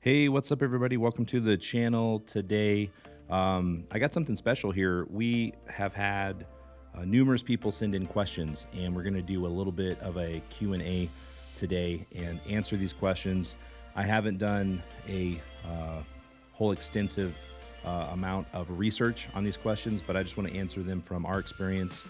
Hey, what's up, everybody? Welcome to the channel today. I got something special here. We have had numerous people send in questions, and we're going to do a little bit of a Q&A today and answer these questions. I haven't done a whole extensive amount of research on these questions, but I just want to answer them from our experience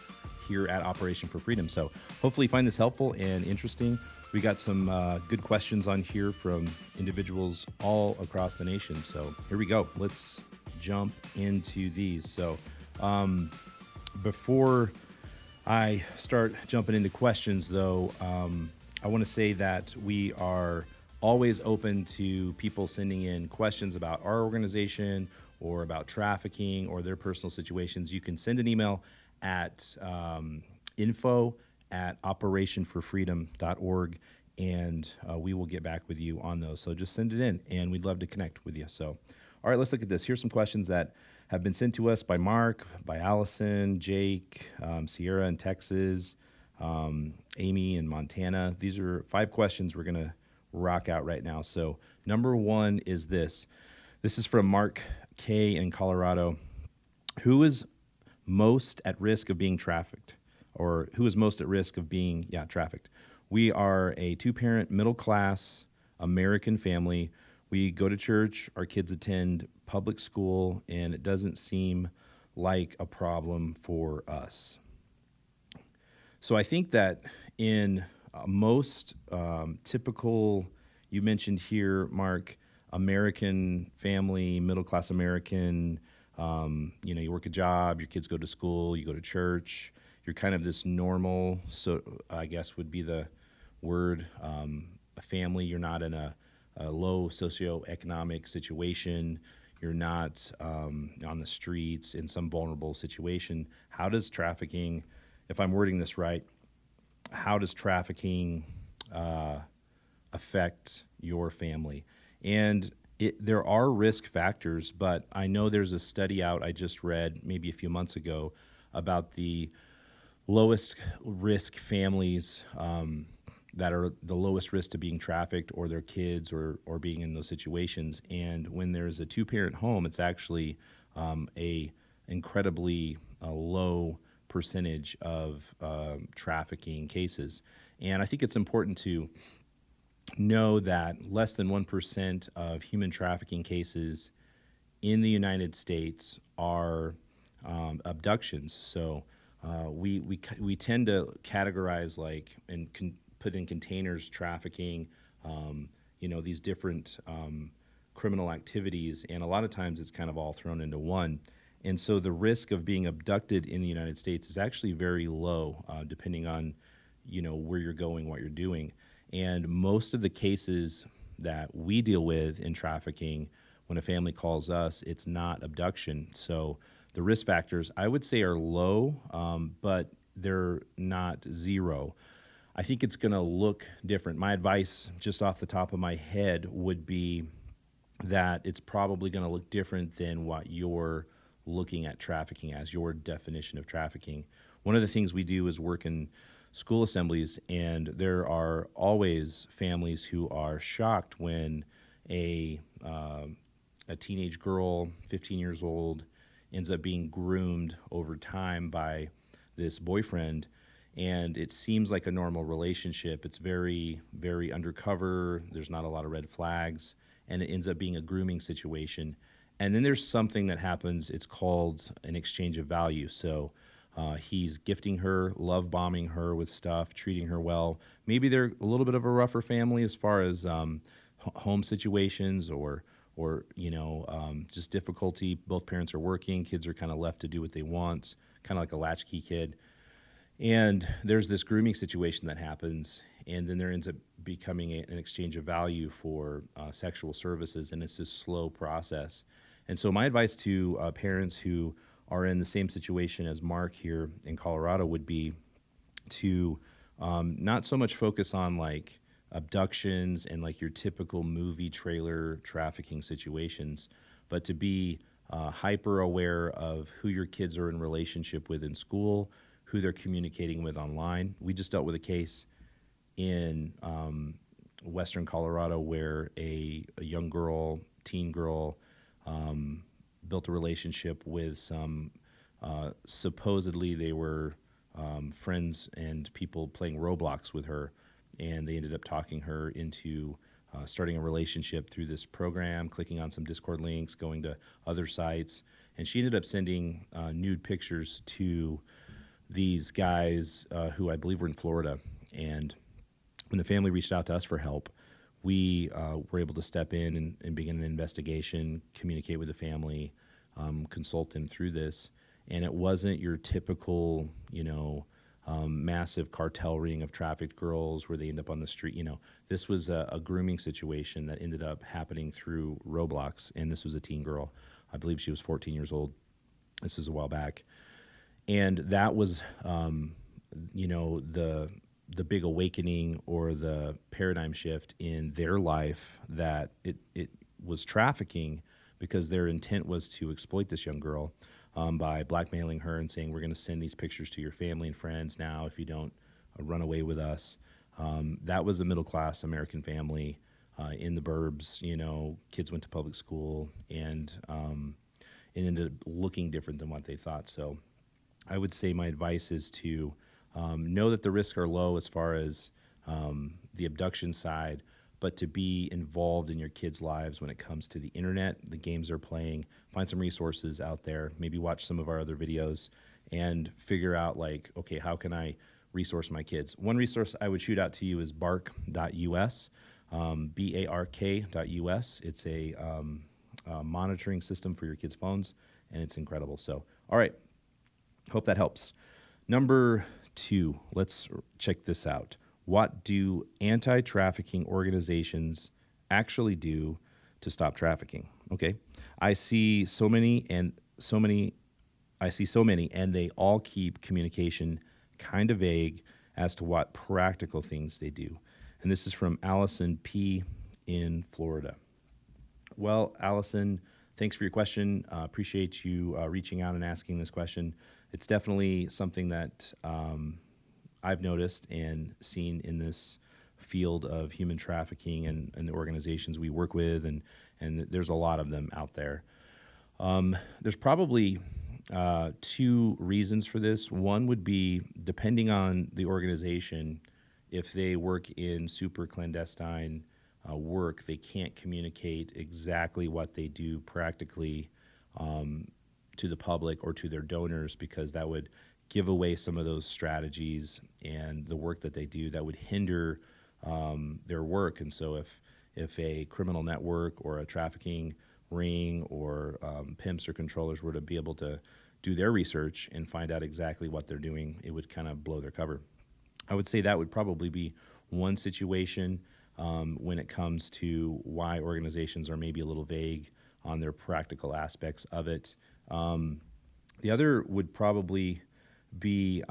here at Operation for Freedom. So hopefully you find this helpful and interesting. We got some good questions on here from individuals all across the nation. So here we go. Let's jump into these. So before I start jumping into questions, though, I want to say that we are always open to people sending in questions about our organization or about trafficking or their personal situations. You can send an email at info@operationforfreedom.org, and we will get back with you on those. So just send it in, and we'd love to connect with you. So, all right, let's look at this. Here's some questions that have been sent to us by Mark, by Allison, Jake, Sierra in Texas, Amy in Montana. These are 5 questions we're going to rock out right now. So number 1 is this. This is from Mark K in Colorado. Who is most at risk of being trafficked, or who is most at risk of being trafficked? We are a 2-parent middle class American family. We go to church, our kids attend public school, and it doesn't seem like a problem for us. So I think that in most typical, you mentioned here, Mark, American family, middle class American, you work a job, your kids go to school, you go to church, you're kind of this normal, so I guess would be the word, a family. You're not in a low socioeconomic situation. You're not on the streets in some vulnerable situation. How does trafficking, if I'm wording this right, how does trafficking affect your family? And there are risk factors, but I know there's a study out I just read maybe a few months ago about the lowest risk families that are the lowest risk to being trafficked, or their kids, or being in those situations. And when there's a 2-parent home, it's actually a incredibly low percentage of trafficking cases. And I think it's important to know that less than 1% of human trafficking cases in the United States are abductions. So we tend to categorize and put in containers trafficking, these different criminal activities, and a lot of times it's kind of all thrown into one. And so the risk of being abducted in the United States is actually very low, depending on where you're going, what you're doing. And most of the cases that we deal with in trafficking, when a family calls us, it's not abduction. So the risk factors, I would say, are low, but they're not zero. I think it's going to look different. My advice, just off the top of my head, would be that it's probably going to look different than what you're looking at trafficking as, your definition of trafficking. One of the things we do is work in school assemblies, and there are always families who are shocked when a teenage girl, 15 years old, ends up being groomed over time by this boyfriend, and it seems like a normal relationship. It's very, very undercover. There's not a lot of red flags, and it ends up being a grooming situation. And then there's something that happens. It's called an exchange of value. So he's gifting her, love bombing her with stuff, treating her well. Maybe they're a little bit of a rougher family as far as home situations, or just difficulty. Both parents are working. Kids are kind of left to do what they want, kind of like a latchkey kid. And there's this grooming situation that happens, and then there ends up becoming an exchange of value for sexual services, and it's this slow process. And so my advice to parents who are in the same situation as Mark here in Colorado would be to not so much focus on like abductions and like your typical movie trailer trafficking situations, but to be hyper aware of who your kids are in relationship with in school, who they're communicating with online. We just dealt with a case in Western Colorado where a young girl, teen girl, built a relationship with some, supposedly they were friends and people playing Roblox with her, and they ended up talking her into starting a relationship through this program, clicking on some Discord links, going to other sites, and she ended up sending nude pictures to these guys who I believe were in Florida. And when the family reached out to us for help, we were able to step in and begin an investigation, communicate with the family, consult them through this. And it wasn't your typical, massive cartel ring of trafficked girls where they end up on the street. This was a grooming situation that ended up happening through Roblox. And this was a teen girl. I believe she was 14 years old. This is a while back. And that was, the big awakening or the paradigm shift in their life, that it was trafficking because their intent was to exploit this young girl by blackmailing her and saying, we're going to send these pictures to your family and friends now if you don't run away with us. That was a middle-class American family in the burbs. Kids went to public school, and it ended up looking different than what they thought. So I would say my advice is to know that the risks are low as far as the abduction side, but to be involved in your kids' lives when it comes to the internet, the games they're playing. Find some resources out there, maybe watch some of our other videos, and figure out, like, okay, how can I resource my kids? One resource I would shoot out to you is bark.us, bark.us. It's a monitoring system for your kids' phones, and it's incredible. So, all right, hope that helps. Number 2, let's check this out. What do anti-trafficking organizations actually do to stop trafficking? Okay, I see so many, and they all keep communication kind of vague as to what practical things they do. And this is from Allison P. in Florida. Well, Allison, thanks for your question. Appreciate you reaching out and asking this question. It's definitely something that I've noticed and seen in this field of human trafficking and the organizations we work with, and there's a lot of them out there. There's probably 2 reasons for this. One would be, depending on the organization, if they work in super clandestine work, they can't communicate exactly what they do practically to the public or to their donors, because that would give away some of those strategies and the work that they do. That would hinder their work. And so if a criminal network or a trafficking ring or pimps or controllers were to be able to do their research and find out exactly what they're doing, it would kind of blow their cover. I would say that would probably be one situation when it comes to why organizations are maybe a little vague on their practical aspects of it. The other would probably be,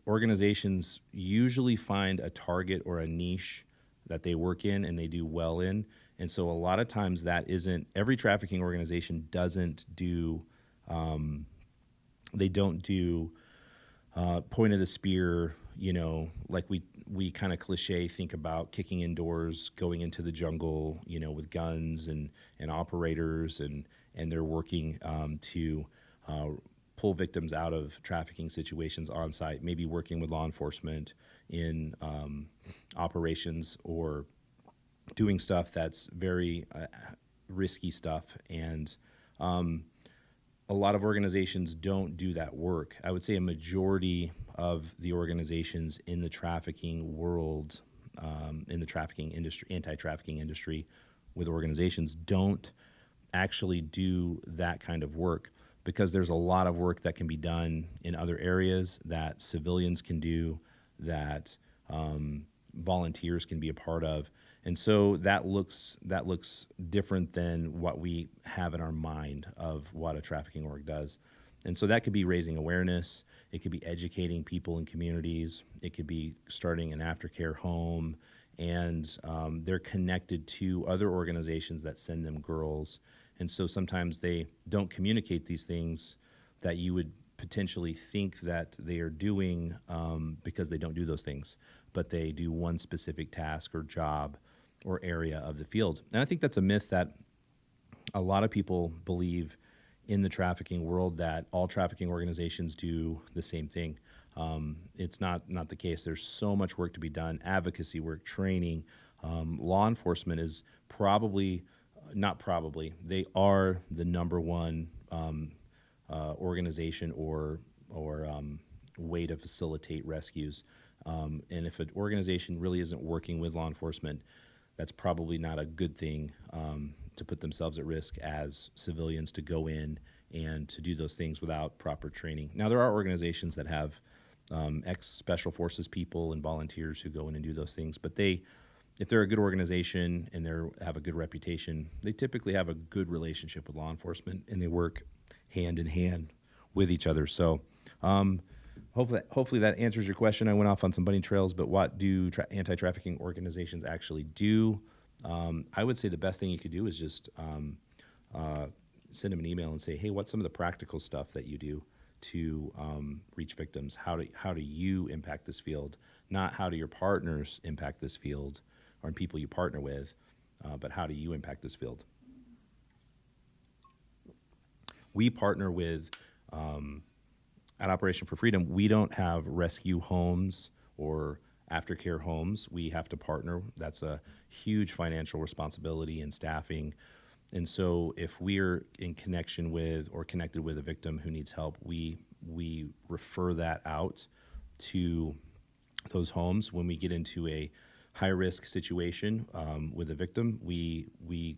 organizations usually find a target or a niche that they work in and they do well in. And so a lot of times that isn't, every trafficking organization doesn't do, they don't do point of the spear, like we kind of cliche think about kicking indoors, going into the jungle, with guns and operators, and they're working to pull victims out of trafficking situations on site, maybe working with law enforcement in operations, or doing stuff that's very risky stuff. And a lot of organizations don't do that work. I would say a majority of the organizations in the trafficking world, in the trafficking industry, anti-trafficking industry, with organizations, don't actually do that kind of work, because there's a lot of work that can be done in other areas that civilians can do, that volunteers can be a part of. And so that looks different than what we have in our mind of what a trafficking org does. And so that could be raising awareness. It could be educating people in communities. It could be starting an aftercare home. And they're connected to other organizations that send them girls. And so sometimes they don't communicate these things that you would potentially think that they are doing, because they don't do those things. but they do one specific task or job or area of the field. And I think that's a myth that a lot of people believe in the trafficking world, that all trafficking organizations do the same thing. It's not the case. There's so much work to be done: advocacy work, training. Law enforcement is probably, not probably, they are the number one organization or way to facilitate rescues. And if an organization really isn't working with law enforcement, that's probably not a good thing, to put themselves at risk as civilians to go in and to do those things without proper training. Now, there are organizations that have ex-special forces people and volunteers who go in and do those things, but if they're a good organization and they have a good reputation, they typically have a good relationship with law enforcement, and they work hand in hand with each other. So hopefully that answers your question. I went off on some bunny trails, but what do anti-trafficking organizations actually do? I would say the best thing you could do is just send them an email and say, hey, what's some of the practical stuff that you do to reach victims? How do you impact this field? Not how do your partners impact this field or people you partner with, but how do you impact this field? We partner with, at Operation for Freedom, we don't have rescue homes or aftercare homes. We have to partner. That's a huge financial responsibility and staffing. And so if we're in connection with or connected with a victim who needs help, we refer that out to those homes. When we get into a high-risk situation with a victim, we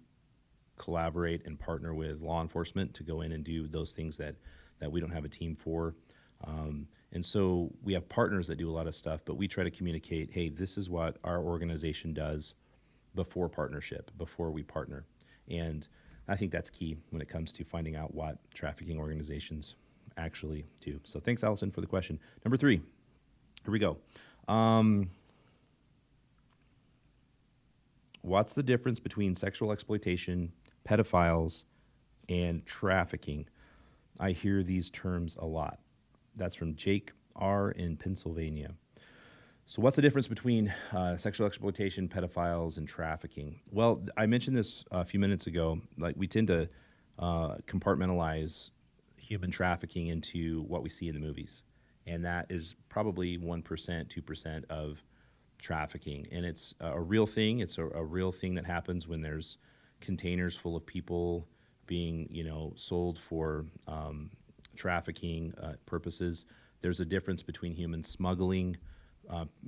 collaborate and partner with law enforcement to go in and do those things that we don't have a team for. And so we have partners that do a lot of stuff, but we try to communicate, hey, this is what our organization does before partnership, before we partner. And I think that's key when it comes to finding out what trafficking organizations actually do. So thanks, Allison, for the question. Number 3, here we go. What's the difference between sexual exploitation, pedophiles, and trafficking? I hear these terms a lot. That's from Jake R. in Pennsylvania. So what's the difference between sexual exploitation, pedophiles, and trafficking? Well, I mentioned this a few minutes ago. Like, we tend to compartmentalize human trafficking into what we see in the movies. And that is probably 1%, 2% of trafficking. And it's a real thing. It's a real thing that happens when there's containers full of people being, sold for trafficking purposes. There's a difference between human smuggling,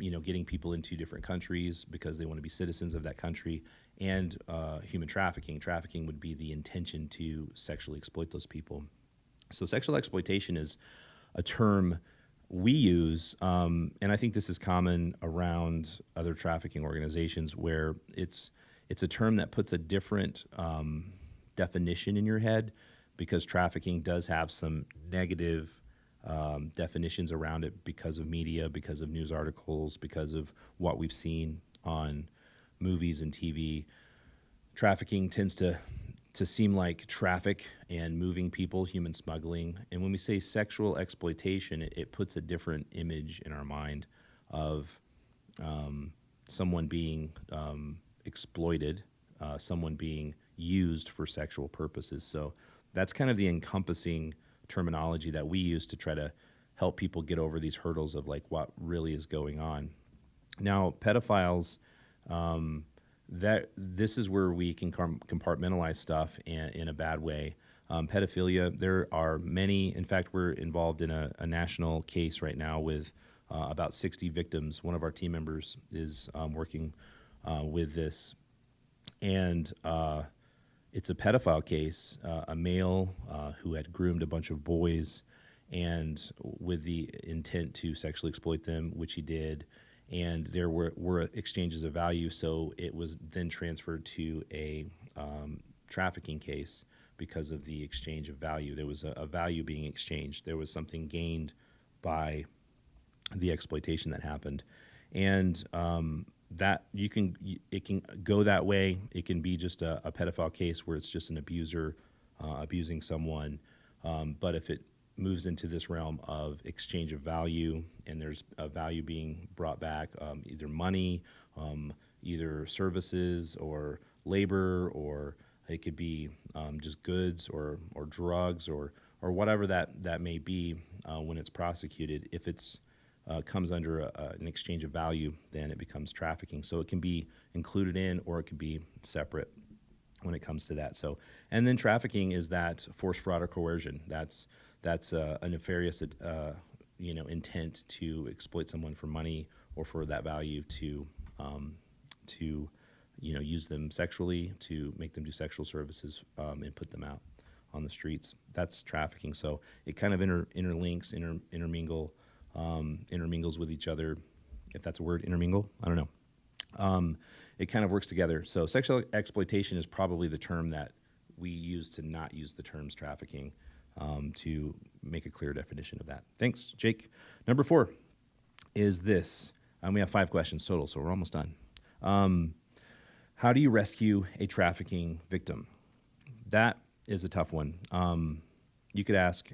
getting people into different countries because they want to be citizens of that country, and human trafficking. Trafficking would be the intention to sexually exploit those people. So sexual exploitation is a term we use, and I think this is common around other trafficking organizations, where it's a term that puts a different definition in your head, because trafficking does have some negative definitions around it because of media, because of news articles, because of what we've seen on movies and TV. Trafficking tends to seem like traffic and moving people, human smuggling. And when we say sexual exploitation, it puts a different image in our mind of someone being exploited, someone being used for sexual purposes. So that's kind of the encompassing terminology that we use to try to help people get over these hurdles of like what really is going on. Now, pedophiles, this is where we can compartmentalize stuff in a bad way. Pedophilia, there are many. In fact, we're involved in a national case right now with about 60 victims. One of our team members is working with this, and it's a pedophile case, a male who had groomed a bunch of boys and with the intent to sexually exploit them, which he did. And there were exchanges of value, so it was then transferred to a trafficking case because of the exchange of value. There was a value being exchanged. There was something gained by the exploitation that happened. And that it can go that way. It can be just a pedophile case where it's just an abuser abusing someone. But if it moves into this realm of exchange of value, and there's a value being brought back, either money, um, either services or labor, or it could be just goods or drugs or whatever that may be when it's prosecuted. If it's comes under an exchange of value, then it becomes trafficking. So it can be included in, or it could be separate when it comes to that. So, and then trafficking is that force, fraud, or coercion. That's a nefarious, intent to exploit someone for money or for that value to use them sexually, to make them do sexual services, and put them out on the streets. That's trafficking. So it kind of interlinks, intermingles with each other, if that's a word, intermingle. I don't know. It kind of works together. So sexual exploitation is probably the term that we use to not use the terms trafficking, to make a clear definition of that. Thanks, Jake. Number 4 is this. We have 5 questions total, so we're almost done. How do you rescue a trafficking victim? That is a tough one. You could ask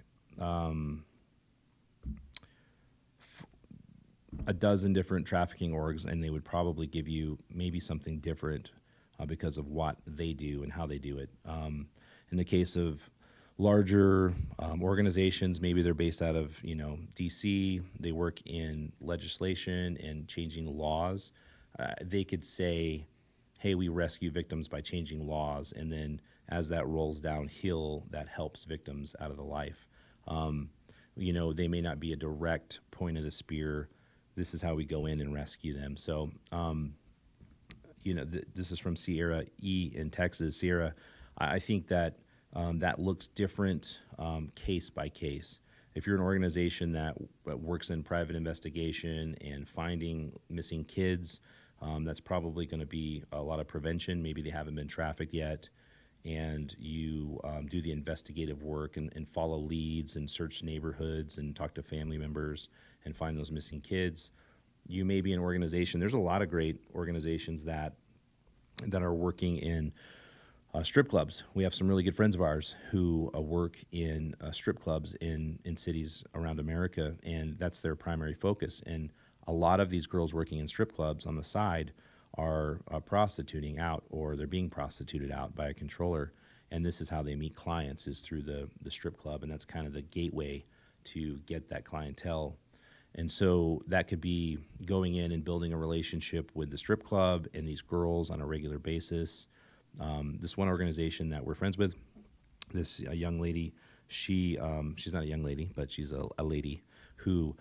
a dozen different trafficking orgs, and they would probably give you maybe something different because of what they do and how they do it. In the case of larger organizations, maybe they're based out of DC. They work in legislation and changing laws. They could say, "Hey, we rescue victims by changing laws," and then as that rolls downhill, that helps victims out of the life. They may not be a direct point of the spear. This is how we go in and rescue them. So, this is from Sierra E in Texas. Sierra, I think that that looks different case by case. If you're an organization that works in private investigation and finding missing kids, that's probably going to be a lot of prevention. Maybe they haven't been trafficked yet, and you do the investigative work and follow leads and search neighborhoods and talk to family members and find those missing kids. You may be an organization. There's a lot of great organizations that are working in strip clubs. We have some really good friends of ours who work in strip clubs in cities around America, and that's their primary focus. And a lot of these girls working in strip clubs on the side are prostituting out, or they're being prostituted out by a controller. And this is how they meet clients, is through the strip club, and that's kind of the gateway to get that clientele. And so that could be going in and building a relationship with the strip club and these girls on a regular basis. This one organization that we're friends with, this young lady, she's not a young lady, but she's a lady who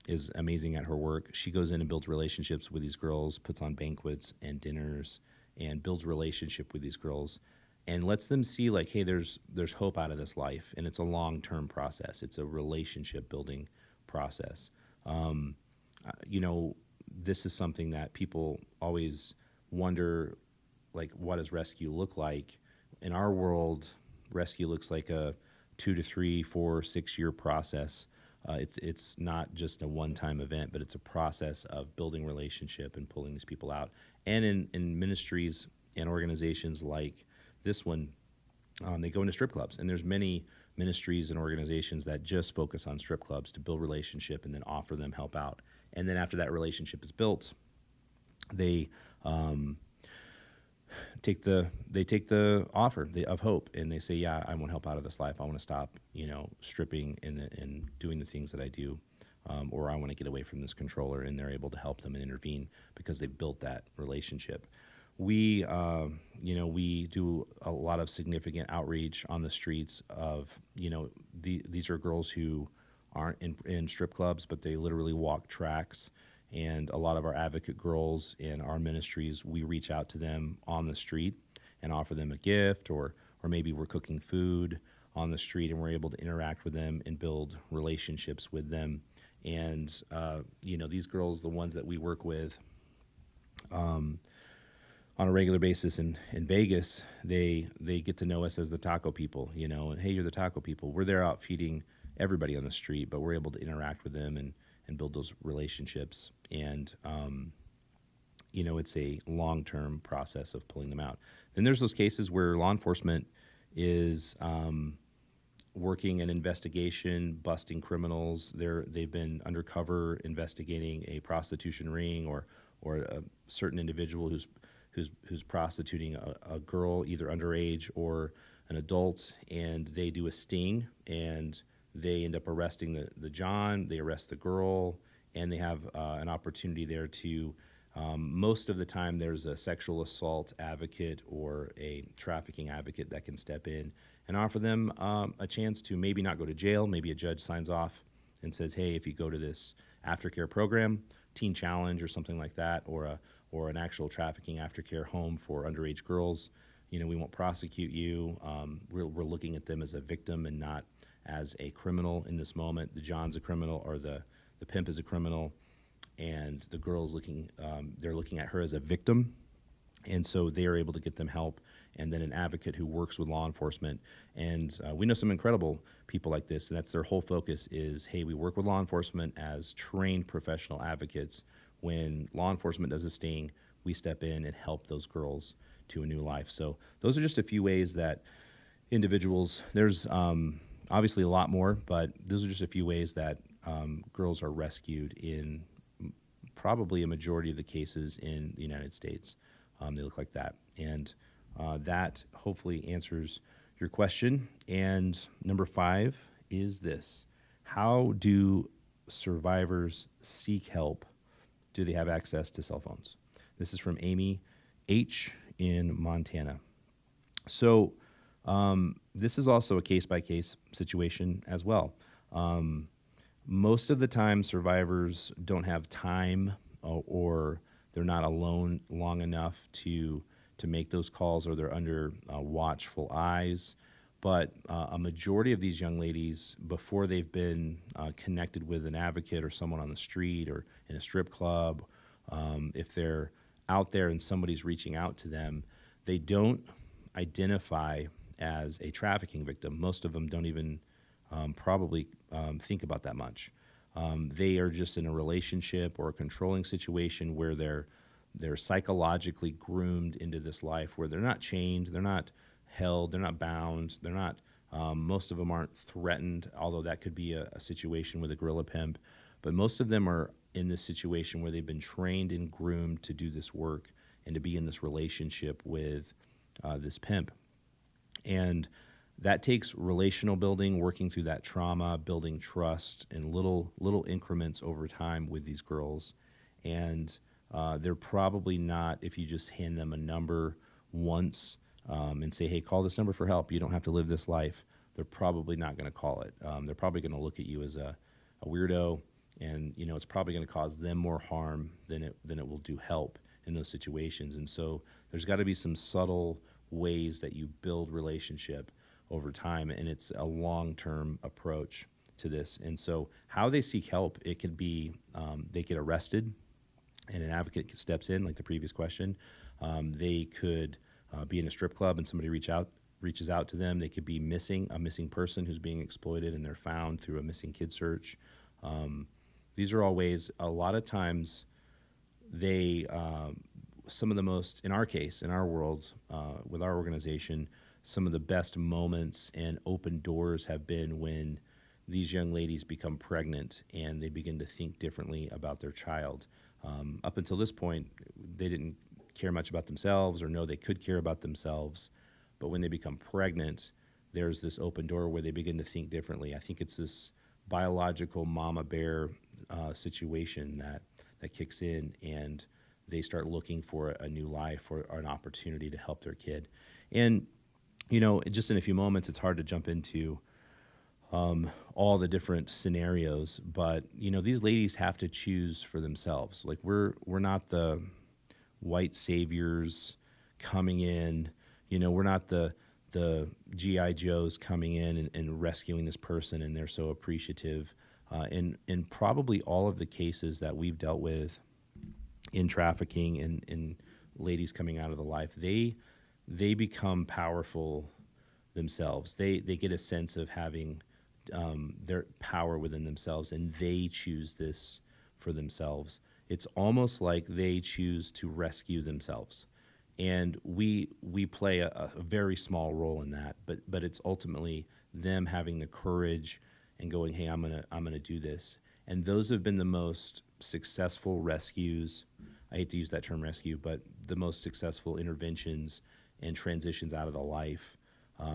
is amazing at her work. She goes in and builds relationships with these girls, puts on banquets and dinners, and builds relationship with these girls, and lets them see, like, hey, there's hope out of this life, and it's a long-term process. It's a relationship building process. This is something that people always wonder, like, what does rescue look like? In our world, rescue looks like a 2 to 3, 4, 6 year process. It's not just a one-time event, but it's a process of building relationship and pulling these people out. And in ministries and organizations like this one, they go into strip clubs, and there's many ministries and organizations that just focus on strip clubs to build relationship and then offer them help out. And then after that relationship is built, they take the offer of hope, and they say, yeah, I want help out of this life. I want to stop, stripping and doing the things that I do, or I want to get away from this controller, and they're able to help them and intervene because they've built that relationship. We do a lot of significant outreach on the streets of, these are girls who aren't in strip clubs, but they literally walk tracks. And a lot of our advocate girls in our ministries, we reach out to them on the street and offer them a gift, or maybe we're cooking food on the street and we're able to interact with them and build relationships with them. And, these girls, the ones that we work with on a regular basis in Vegas, they get to know us as the taco people, and hey, you're the taco people. We're there out feeding everybody on the street, but we're able to interact with them and build those relationships. And, it's a long-term process of pulling them out. Then there's those cases where law enforcement is working an investigation, busting criminals. They've been undercover investigating a prostitution ring or a certain individual who's prostituting a girl, either underage or an adult, and they do a sting, and they end up arresting the John. They arrest the girl, and they have an opportunity there to. Most of the time, there's a sexual assault advocate or a trafficking advocate that can step in and offer them a chance to maybe not go to jail. Maybe a judge signs off and says, "Hey, if you go to this aftercare program, Teen Challenge or something like that, or an actual trafficking aftercare home for underage girls, we won't prosecute you. We're looking at them as a victim and not as a criminal in this moment. The John's a criminal, or the pimp is a criminal, and the girl's they're looking at her as a victim, and so they are able to get them help, and then an advocate who works with law enforcement. And we know some incredible people like this, and that's their whole focus is, hey, we work with law enforcement as trained professional advocates. When law enforcement does a sting, we step in and help those girls to a new life. So those are just a few ways that individuals, there's obviously a lot more, but those are just a few ways that girls are rescued in probably a majority of the cases in the United States. They look like that. And that hopefully answers your question. And number 5 is this: how do survivors seek help? Do they have access to cell phones? This is from Amy H. in Montana. So this is also a case-by-case situation as well. Most of the time, survivors don't have time or they're not alone long enough to make those calls, or they're under watchful eyes. But a majority of these young ladies, before they've been connected with an advocate or someone on the street or in a strip club, if they're out there and somebody's reaching out to them, they don't identify as a trafficking victim. Most of them don't even probably think about that much. They are just in a relationship or a controlling situation where they're psychologically groomed into this life where they're not chained, they're not held, they're not bound, they're not. Most of them aren't threatened, although that could be a situation with a gorilla pimp. But most of them are in this situation where they've been trained and groomed to do this work and to be in this relationship with this pimp. And that takes relational building, working through that trauma, building trust in little increments over time with these girls. And they're probably not, if you just hand them a number once and say, hey, call this number for help, you don't have to live this life, they're probably not going to call it. They're probably going to look at you as a weirdo, and it's probably going to cause them more harm than it will do help in those situations. And so there's got to be some subtle ways that you build relationship over time, and it's a long-term approach to this. And so how they seek help, it could be they get arrested and an advocate steps in, like the previous question. They could be in a strip club and somebody reaches out to them. They could be a missing person who's being exploited, and they're found through a missing kid search. These are all ways. A lot of times they some of the most, in our case, in our world, with our organization, some of the best moments and open doors have been when these young ladies become pregnant and they begin to think differently about their child. Up until this point, they didn't care much about themselves or know they could care about themselves. But when they become pregnant, there's this open door where they begin to think differently. I think it's this biological mama bear situation that kicks in, and they start looking for a new life or an opportunity to help their kid. And just in a few moments, it's hard to jump into all the different scenarios, but these ladies have to choose for themselves. Like we're not the white saviors coming in. We're not the GI Joes coming in and rescuing this person, and they're so appreciative. In probably all of the cases that we've dealt with in trafficking and ladies coming out of the life, they become powerful themselves. They get a sense of having their power within themselves, and they choose this for themselves. It's almost like they choose to rescue themselves. And we play a very small role in that, but it's ultimately them having the courage and going, hey, I'm gonna do this. And those have been the most successful rescues. I hate to use that term rescue, but the most successful interventions and transitions out of the life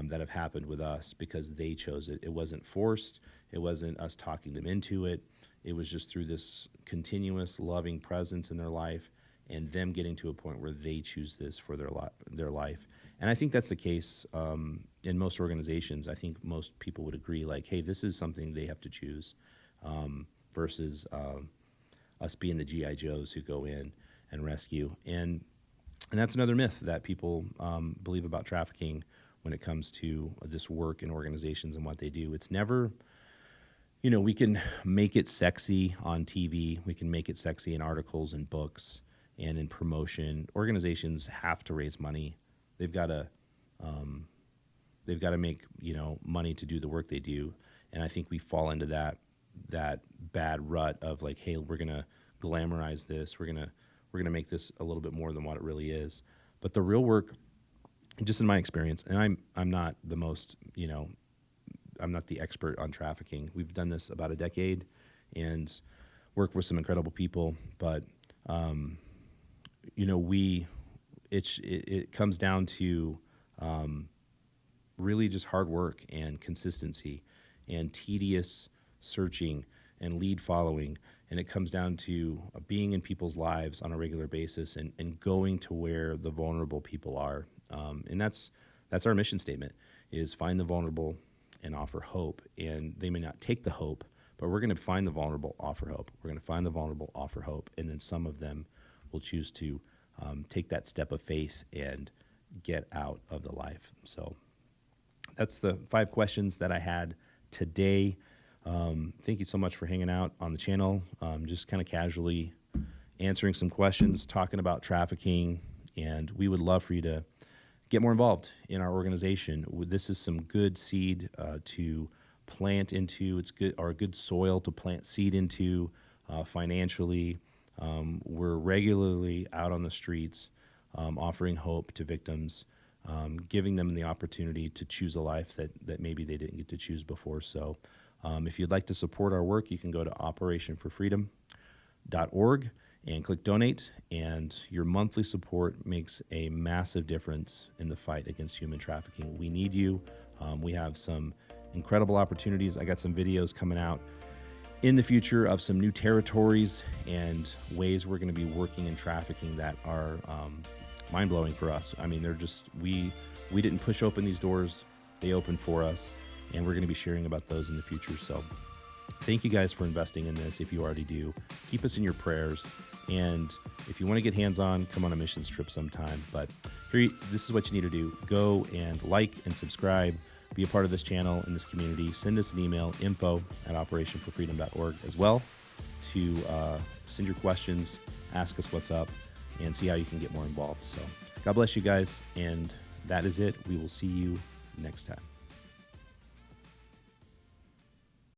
that have happened with us because they chose it. It wasn't forced. It wasn't us talking them into it. It was just through this continuous loving presence in their life and them getting to a point where they choose this for their life. And I think that's the case in most organizations. I think most people would agree, like, hey, this is something they have to choose versus us being the GI Joes who go in and rescue. And that's another myth that people believe about trafficking when it comes to this work in organizations and what they do. It's never, we can make it sexy on TV. We can make it sexy in articles and books and in promotion. Organizations have to raise money. They've got to make money to do the work they do. And I think we fall into that bad rut of like, hey, we're gonna glamorize this. We're gonna make this a little bit more than what it really is. But the real work, just in my experience, and I'm not the most, I'm not the expert on trafficking. We've done this about a decade and worked with some incredible people, but it comes down to really just hard work and consistency and tedious searching and lead following. And it comes down to being in people's lives on a regular basis and going to where the vulnerable people are. And that's our mission statement, is find the vulnerable and offer hope. And they may not take the hope, but we're going to find the vulnerable, offer hope. We're going to find the vulnerable, offer hope. And then some of them will choose to take that step of faith and get out of the life. So that's the 5 questions that I had today. Thank you so much for hanging out on the channel, just kind of casually answering some questions, talking about trafficking, and we would love for you to get more involved in our organization. This is some good seed to plant into. It's good soil to plant seed into financially. We're regularly out on the streets offering hope to victims, giving them the opportunity to choose a life that maybe they didn't get to choose before. So if you'd like to support our work, you can go to operationforfreedom.org and click donate, and your monthly support makes a massive difference in the fight against human trafficking. We need you. We have some incredible opportunities. I got some videos coming out in the future of some new territories and ways we're going to be working in trafficking that are mind-blowing for us. I mean, they're just, we didn't push open these doors. They opened for us, and we're going to be sharing about those in the future. So thank you guys for investing in this. If you already do, keep us in your prayers. And if you want to get hands-on, come on a missions trip sometime. But here, this is what you need to do. Go and like and subscribe. Be a part of this channel and this community. Send us an email, info@operationforfreedom.org as well, to send your questions, ask us what's up, and see how you can get more involved. So God bless you guys. And that is it. We will see you next time.